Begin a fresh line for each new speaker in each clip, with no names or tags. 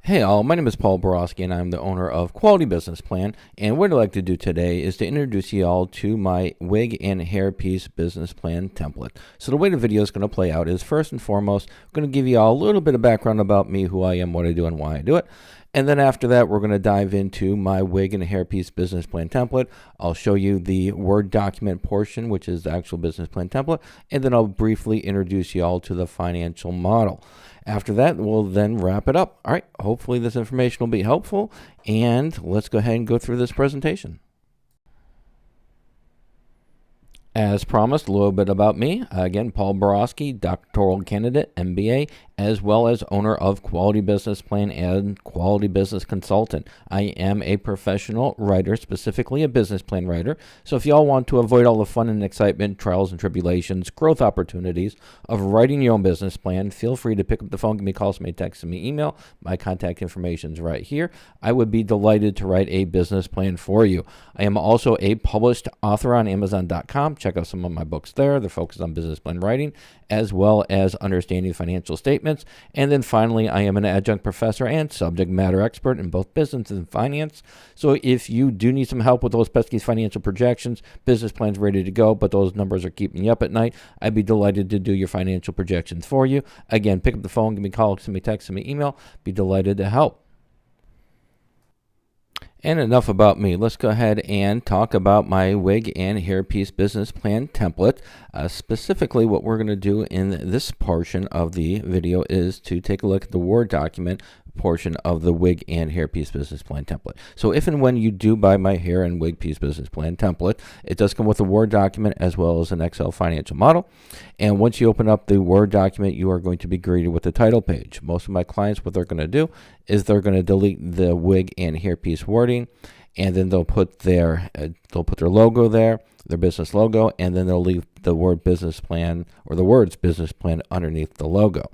Hey all, my name is Paul Borowski and I'm the owner of Quality Business Plan, and what I'd like to do today is to introduce you all to my wig and hairpiece business plan template. So the way the video is going to play out is, first and foremost, I'm going to give you all a little bit of background about me, who I am, what I do, and why I do it. And then after that, we're going to dive into my wig and hairpiece business plan template. I'll show you the Word document portion, which is the actual business plan template, and then I'll briefly introduce you all to the financial model. After that, we'll then wrap it up. All right, hopefully this information will be helpful, and let's go ahead and go through this presentation. As promised, a little bit about me. Again, Paul Borowski, doctoral candidate, MBA, as well as owner of Quality Business Plan and Quality Business Consultant. I am a professional writer, specifically a business plan writer. So if y'all want to avoid all the fun and excitement, trials and tribulations, growth opportunities of writing your own business plan, feel free to pick up the phone, give me a call, send me a text, send me email. My contact information is right here. I would be delighted to write a business plan for you. I am also a published author on Amazon.com. Check out some of my books there. They're focused on business plan writing, as well as understanding financial statements. And then finally, I am an adjunct professor and subject matter expert in both business and finance. So if you do need some help with those pesky financial projections, business plans ready to go, but those numbers are keeping you up at night, I'd be delighted to do your financial projections for you. Again, pick up the phone, give me a call, send me a text, send me an email. Be delighted to help. And enough about me. Let's go ahead and talk about my wig and hairpiece business plan template. Specifically, what we're going to do in this portion of the video is to take a look at the Word document portion of the wig and hairpiece business plan template. So if and when you do buy my hair and wig piece business plan template, it does come with a Word document as well as an Excel financial model. And once you open up the Word document, you are going to be greeted with the title page. Most of my clients, what they're going to do is they're going to delete the wig and hairpiece wording, and then they'll put their logo there, their business logo, and then they'll leave the word business plan or the words business plan underneath the logo.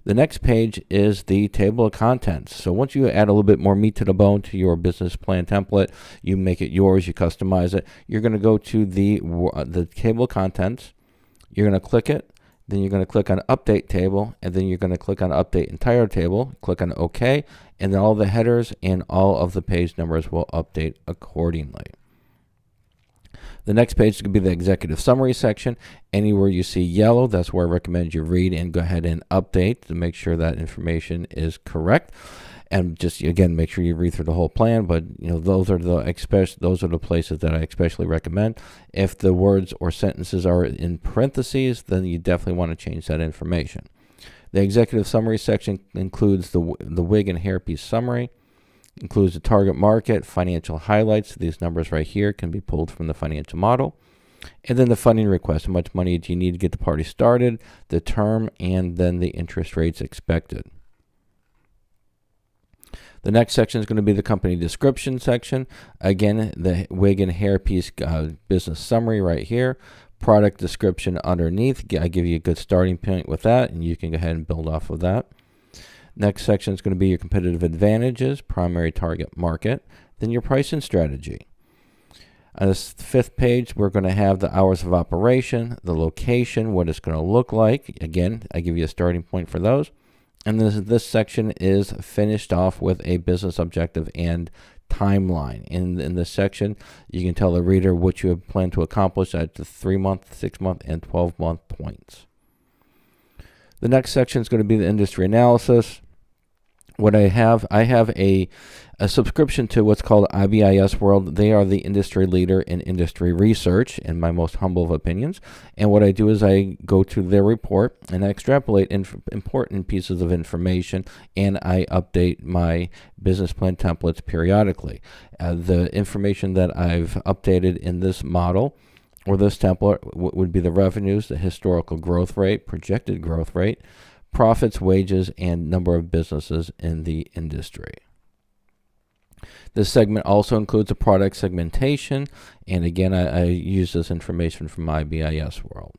The next page is the table of contents. So once you add a little bit more meat to the bone to your business plan template, you make it yours, you customize it, you're going to go to the table of contents, you're going to click it, then you're going to click on Update Table, and then you're going to click on Update Entire Table, click on OK, and then all the headers and all of the page numbers will update accordingly. The next page is going to be the executive summary section. Anywhere you see yellow, that's where I recommend you read and go ahead and update to make sure that information is correct. And just again, make sure you read through the whole plan. But those are the places that I especially recommend. If the words or sentences are in parentheses, then you definitely want to change that information. The executive summary section includes the wig and hairpiece summary. Includes the target market, financial highlights. These numbers right here can be pulled from the financial model. And then the funding request. How much money do you need to get the party started, the term, and then the interest rates expected. The next section is going to be the company description section. Again, the wig and hairpiece business summary right here. Product description underneath. I give you a good starting point with that, and you can go ahead and build off of that. Next section is going to be your competitive advantages, primary target market, then your pricing strategy. On this fifth page, we're going to have the hours of operation, the location, what it's going to look like. Again, I give you a starting point for those. And this section is finished off with a business objective and timeline. In this section, you can tell the reader what you have planned to accomplish at the 3-month, 6-month, and 12-month points. The next section is going to be the industry analysis. What I have a subscription to what's called IBIS World. They are the industry leader in industry research, in my most humble of opinions. And what I do is I go to their report and I extrapolate important pieces of information, and I update my business plan templates periodically. The information that I've updated in this model or this template would be the revenues, the historical growth rate, projected growth rate, profits, wages, and number of businesses in the industry. This segment also includes a product segmentation, and again, I use this information from IBIS World.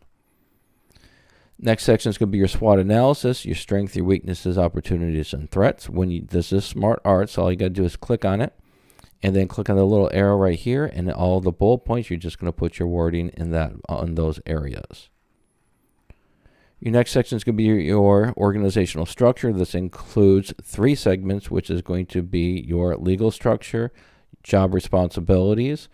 Next section is going to be your SWOT analysis, your strengths, your weaknesses, opportunities, and threats. This is smart art, so all you got to do is click on it, and then click on the little arrow right here, and all the bullet points, you're just going to put your wording in those areas. Your next section is going to be your organizational structure. This includes 3 segments, which is going to be your legal structure, job responsibilities,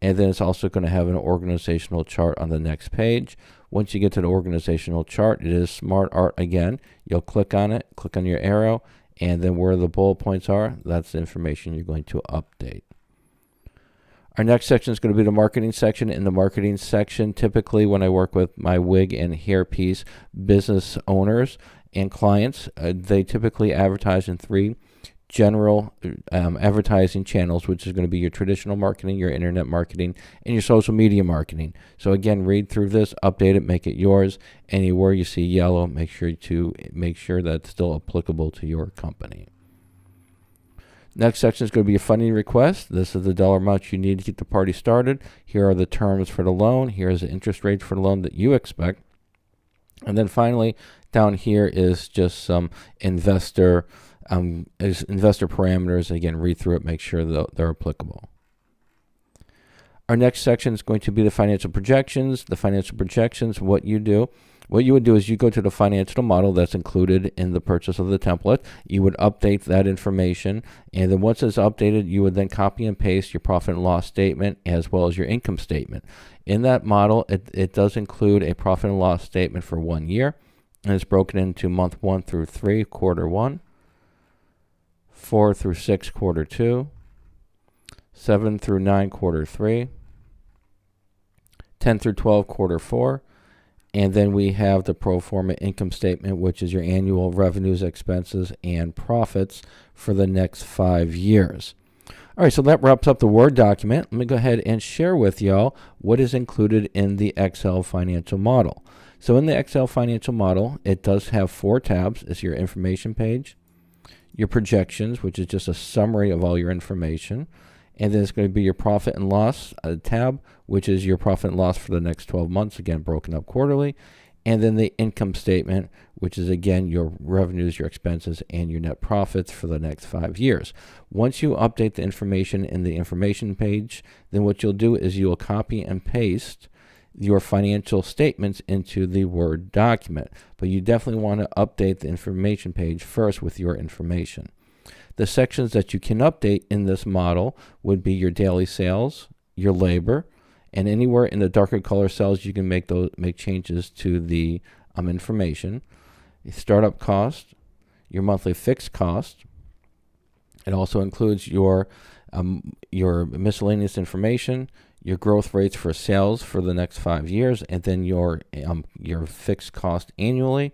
and then it's also going to have an organizational chart on the next page. Once you get to the organizational chart, it is Smart Art again. You'll click on it, click on your arrow, and then where the bullet points are, that's the information you're going to update. Our next section is going to be the marketing section. In the marketing section, typically when I work with my wig and hairpiece business owners and clients, they typically advertise in 3 general advertising channels, which is going to be your traditional marketing, your internet marketing, and your social media marketing. So again, read through this, update it, make it yours. Anywhere you see yellow, make sure that it's still applicable to your company. Next section is going to be a funding request. This is the dollar amount you need to get the party started. Here are the terms for the loan. Here is the interest rate for the loan that you expect. And then finally, down here is just some investor parameters. Again, read through it, make sure that they're applicable. Our next section is going to be the financial projections. The financial projections, what you would do is you go to the financial model that's included in the purchase of the template. You would update that information, and then once it's updated, you would then copy and paste your profit and loss statement as well as your income statement. In that model, it does include a profit and loss statement for 1 year, and it's broken into month 1 through 3, quarter 1, 4 through 6, quarter 2, 7 through 9, quarter 3, 10 through 12, quarter 4, and then we have the pro forma income statement, which is your annual revenues, expenses, and profits for the next 5 years. All right, so that wraps up the Word document. Let me go ahead and share with y'all what is included in the Excel financial model. So in the Excel financial model, it does have 4 tabs. It's your information page, your projections, which is just a summary of all your information, and then it's going to be your profit and loss tab, which is your profit and loss for the next 12 months, again, broken up quarterly. And then the income statement, which is, again, your revenues, your expenses, and your net profits for the next 5 years. Once you update the information in the information page, then what you'll do is you'll copy and paste your financial statements into the Word document. But you definitely want to update the information page first with your information. The sections that you can update in this model would be your daily sales, your labor, and anywhere in the darker color cells you can make changes to the information. Startup cost, your monthly fixed cost. It also includes your miscellaneous information, your growth rates for sales for the next 5 years, and then your fixed cost annually,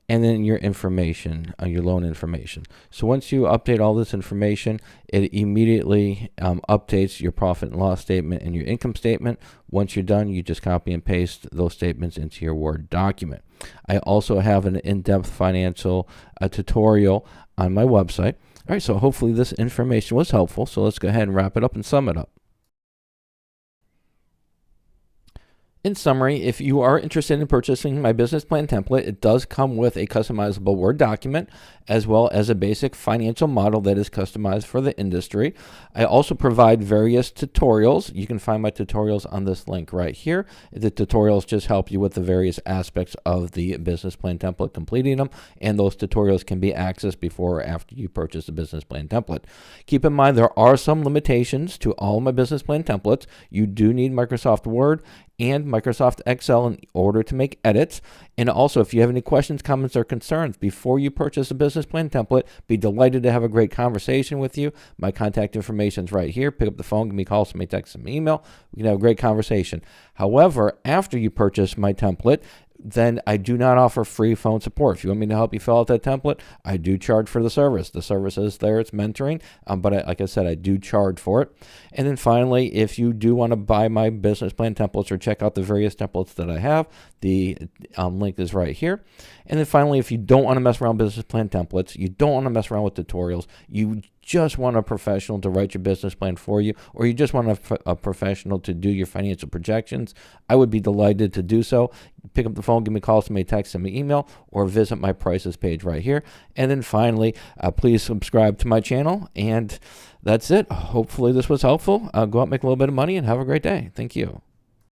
and then your information, your loan information. So once you update all this information, it immediately updates your profit and loss statement and your income statement. Once you're done, you just copy and paste those statements into your Word document. I also have an in-depth financial tutorial on my website. All right, so hopefully this information was helpful. So let's go ahead and wrap it up and sum it up. In summary, if you are interested in purchasing my business plan template, it does come with a customizable Word document as well as a basic financial model that is customized for the industry. I also provide various tutorials. You can find my tutorials on this link right here. The tutorials just help you with the various aspects of the business plan template, completing them, and those tutorials can be accessed before or after you purchase the business plan template. Keep in mind there are some limitations to all my business plan templates. You do need Microsoft Word and Microsoft Excel in order to make edits. And also, if you have any questions, comments, or concerns before you purchase a business plan template, be delighted to have a great conversation with you. My contact information is right here. Pick up the phone, give me a call, send me a text, send me an email. We can have a great conversation. However, after you purchase my template, then I do not offer free phone support. If you want me to help you fill out that template, I do charge for the service. The service is there, it's mentoring, but like I said, I do charge for it. And then finally, if you do want to buy my business plan templates or check out the various templates that I have, the link is right here. And then finally, if you don't want to mess around with business plan templates, you don't want to mess around with tutorials, you just want a professional to write your business plan for you, or you just want a professional to do your financial projections, I would be delighted to do so. Pick up the phone, give me a call, send me a text, send me an email, or visit my prices page right here. And then finally, please subscribe to my channel. And that's it. Hopefully this was helpful. Go out, make a little bit of money, and have a great day. Thank you.